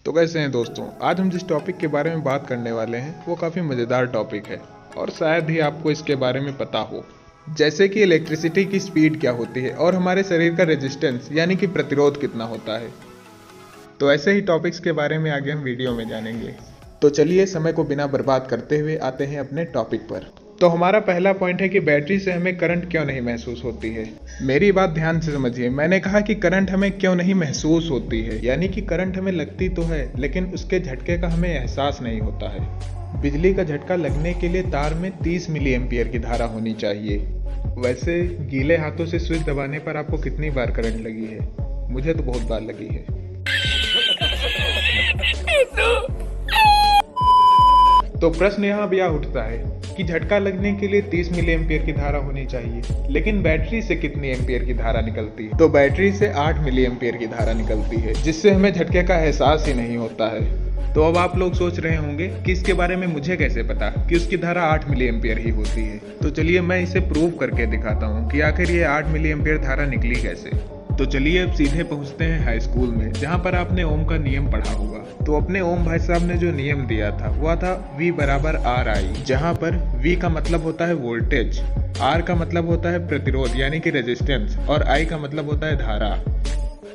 तो कैसे हैं दोस्तों, आज हम जिस टॉपिक के बारे में बात करने वाले हैं वो काफ़ी मज़ेदार टॉपिक है और शायद ही आपको इसके बारे में पता हो। जैसे कि इलेक्ट्रिसिटी की स्पीड क्या होती है और हमारे शरीर का रेजिस्टेंस यानी कि प्रतिरोध कितना होता है। तो ऐसे ही टॉपिक्स के बारे में आगे हम वीडियो में जानेंगे। तो चलिए समय को बिना बर्बाद करते हुए आते हैं अपने टॉपिक पर। तो हमारा पहला पॉइंट है कि बैटरी से हमें करंट क्यों नहीं महसूस होती है। मेरी बात ध्यान से समझिए, मैंने कहा कि करंट हमें क्यों नहीं महसूस होती है, यानी कि करंट हमें लगती तो है लेकिन उसके झटके का हमें एहसास नहीं होता है। बिजली का झटका लगने के लिए तार में 30 मिली एम्पियर की धारा होनी चाहिए। वैसे गीले हाथों से स्विच दबाने पर आपको कितनी बार करंट लगी है? मुझे तो बहुत बार लगी है। तो प्रश्न यहाँ अब यह उठता है कि झटका लगने के लिए 30 मिली एम्पियर की धारा होनी चाहिए, लेकिन बैटरी से कितनी एम्पियर की धारा निकलती है? तो बैटरी से 8 मिली एम्पियर की धारा निकलती है, जिससे हमें झटके का एहसास ही नहीं होता है। तो अब आप लोग सोच रहे होंगे कि इसके बारे में मुझे कैसे पता कि उसकी धारा 8 मिली एम्पियर ही होती है। तो चलिए मैं इसे प्रूव करके दिखाता हूँ कि आखिर ये 8 मिली एम्पियर धारा निकली कैसे। तो चलिए अब सीधे पहुंचते हैं हाई स्कूल में, जहां पर आपने ओम का नियम पढ़ा होगा। तो अपने ओम भाई साहब ने जो नियम दिया था वह था V बराबर आर आई, जहां पर V का मतलब होता है वोल्टेज, R का मतलब होता है प्रतिरोध यानी कि रेजिस्टेंस और I का मतलब होता है धारा।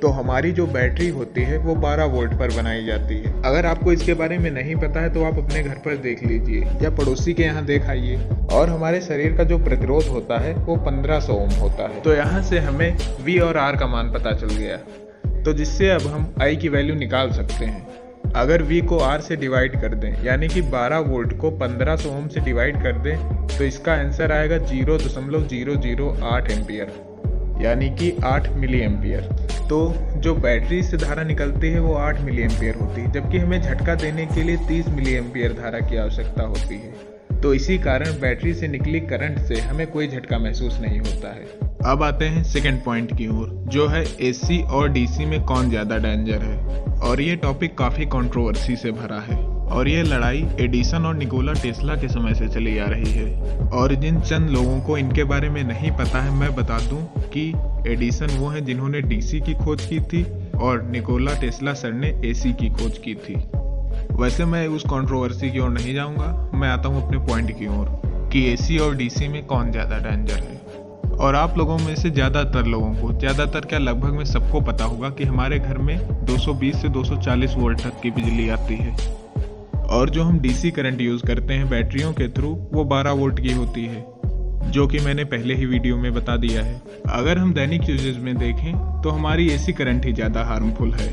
तो हमारी जो बैटरी होती है वो 12 वोल्ट पर बनाई जाती है। अगर आपको इसके बारे में नहीं पता है तो आप अपने घर पर देख लीजिए या पड़ोसी के यहाँ देख आइए। और हमारे शरीर का जो प्रतिरोध होता है वो 1500 ओम होता है। तो यहाँ से हमें V और R का मान पता चल गया, तो जिससे अब हम I की वैल्यू निकाल सकते हैं। अगर V को R से डिवाइड कर दें यानी कि 12 वोल्ट को 1500 ओम से डिवाइड कर दें तो इसका आंसर आएगा 0.008 एम्पियर यानी कि 8 मिली एम्पियर। तो जो बैटरी से धारा निकलती है वो 8 मिली एम्पियर होती है, जबकि हमें झटका देने के लिए 30 मिली एम्पियर धारा की आवश्यकता होती है। तो इसी कारण बैटरी से निकली करंट से हमें कोई झटका महसूस नहीं होता है। अब आते हैं सेकंड पॉइंट की ओर, जो है AC और DC में कौन ज़्यादा डेंजर है। और ये टॉपिक काफ़ी कंट्रोवर्सी से भरा है और ये लड़ाई एडिसन और निकोला टेस्ला के समय से चली आ रही है। और जिन चंद लोगों को इनके बारे में नहीं पता है मैं बता दूं कि एडिसन वो हैं जिन्होंने DC की खोज की थी और निकोला टेस्ला सर ने AC की खोज की थी। वैसे मैं उस कंट्रोवर्सी की ओर नहीं जाऊंगा, मैं आता हूं अपने पॉइंट की ओर कि AC और DC में कौन ज़्यादा डेंजर है। और आप लोगों में से ज़्यादातर लोगों को, ज़्यादातर क्या लगभग में सबको पता होगा कि हमारे घर में 220 से 240 वोल्ट तक की बिजली आती है और जो हम DC करंट यूज़ करते हैं बैटरियों के थ्रू वो 12 वोल्ट की होती है, जो कि मैंने पहले ही वीडियो में बता दिया है। अगर हम दैनिक यूजेज में देखें तो हमारी AC करंट ही ज़्यादा हार्मफुल है,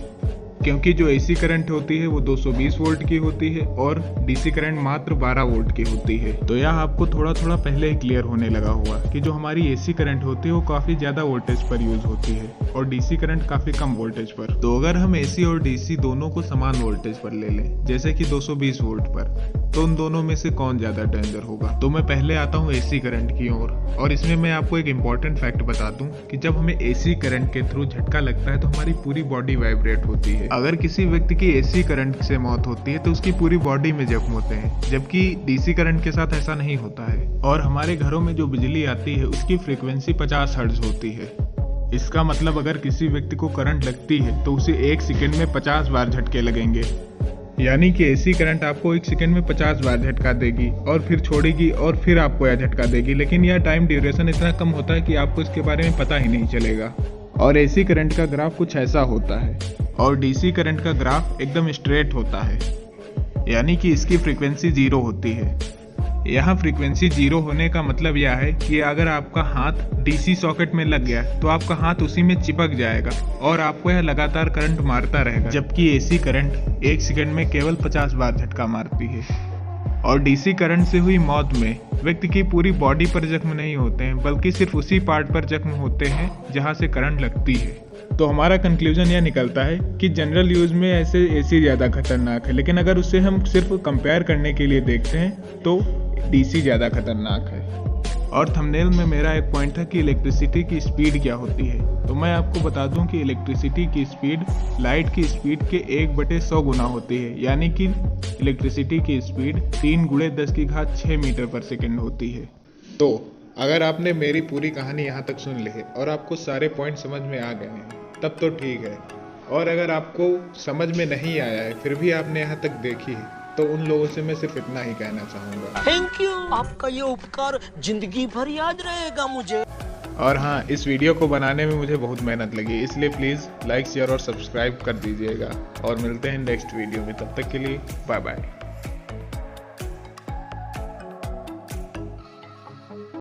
क्योंकि जो AC करंट होती है वो 220 वोल्ट की होती है और DC करंट मात्र 12 वोल्ट की होती है। तो यह आपको थोड़ा थोड़ा पहले ही क्लियर होने लगा होगा कि जो हमारी AC करंट होती है वो काफ़ी ज़्यादा वोल्टेज पर यूज होती है और DC करंट काफ़ी कम वोल्टेज पर। तो अगर हम AC और DC दोनों को समान वोल्टेज पर ले लें, जैसे कि 220 वोल्ट पर, तो उन दोनों में से कौन ज़्यादा डेंजर होगा। तो मैं पहले आता हूँ AC करंट की ओर और इसमें मैं आपको एक इम्पॉर्टेंट फैक्ट बता दूं कि जब हमें AC करंट के थ्रू झटका लगता है तो हमारी पूरी बॉडी वाइब्रेट होती है। अगर किसी व्यक्ति की AC करंट से मौत होती है तो उसकी पूरी बॉडी में जख्म होते हैं, जबकि DC करंट के साथ ऐसा नहीं होता है। और हमारे घरों में जो बिजली आती है उसकी फ्रीक्वेंसी 50 हर्ट्ज होती है। इसका मतलब अगर किसी व्यक्ति को करंट लगती है तो उसे 1 सेकंड में 50 बार झटके लगेंगे, यानी कि AC करंट आपको 1 सेकंड में 50 बार झटका देगी और फिर छोड़ेगी और फिर आपको यह झटका देगी। लेकिन यह टाइम ड्यूरेशन इतना कम होता है कि आपको इसके बारे में पता ही नहीं चलेगा। और AC करंट का ग्राफ कुछ ऐसा होता है और DC करंट का ग्राफ एकदम स्ट्रेट होता है, यानी कि इसकी फ्रीक्वेंसी 0 होती है। यहाँ फ्रीक्वेंसी 0 होने का मतलब यह है कि अगर आपका हाथ DC सॉकेट में लग गया तो आपका हाथ उसी में चिपक जाएगा और आपको यह लगातार करंट मारता रहेगा, जबकि AC करंट 1 सेकंड में केवल 50 बार झटका मारती है। और DC करंट से हुई मौत में व्यक्ति की पूरी बॉडी पर जख्म नहीं होते हैं, बल्कि सिर्फ उसी पार्ट पर जख्म होते हैं जहां से करंट लगती है। तो हमारा कंक्लूजन यह निकलता है कि जनरल यूज में ऐसे AC ज़्यादा खतरनाक है, लेकिन अगर उसे हम सिर्फ कंपेयर करने के लिए देखते हैं तो DC ज़्यादा खतरनाक है। और थंबनेल में मेरा एक पॉइंट था कि इलेक्ट्रिसिटी की स्पीड क्या होती है, तो मैं आपको बता दूं कि इलेक्ट्रिसिटी की स्पीड लाइट की स्पीड के 1/100 गुना होती है, यानी कि इलेक्ट्रिसिटी की स्पीड 3 × 10⁶ मीटर पर सेकेंड होती है। तो अगर आपने मेरी पूरी कहानी यहाँ तक सुन ली है और आपको सारे पॉइंट समझ में आ गए हैं तब तो ठीक है, और अगर आपको समझ में नहीं आया है फिर भी आपने यहाँ तक देखी है तो उन लोगों से मैं सिर्फ इतना ही कहना चाहूँगा, थैंक यू, आपका ये उपकार जिंदगी भर याद रहेगा मुझे। और हाँ, इस वीडियो को बनाने में मुझे बहुत मेहनत लगी, इसलिए प्लीज़ लाइक शेयर और सब्सक्राइब कर दीजिएगा और मिलते हैं नेक्स्ट वीडियो में। तब तक के लिए बाय बाय।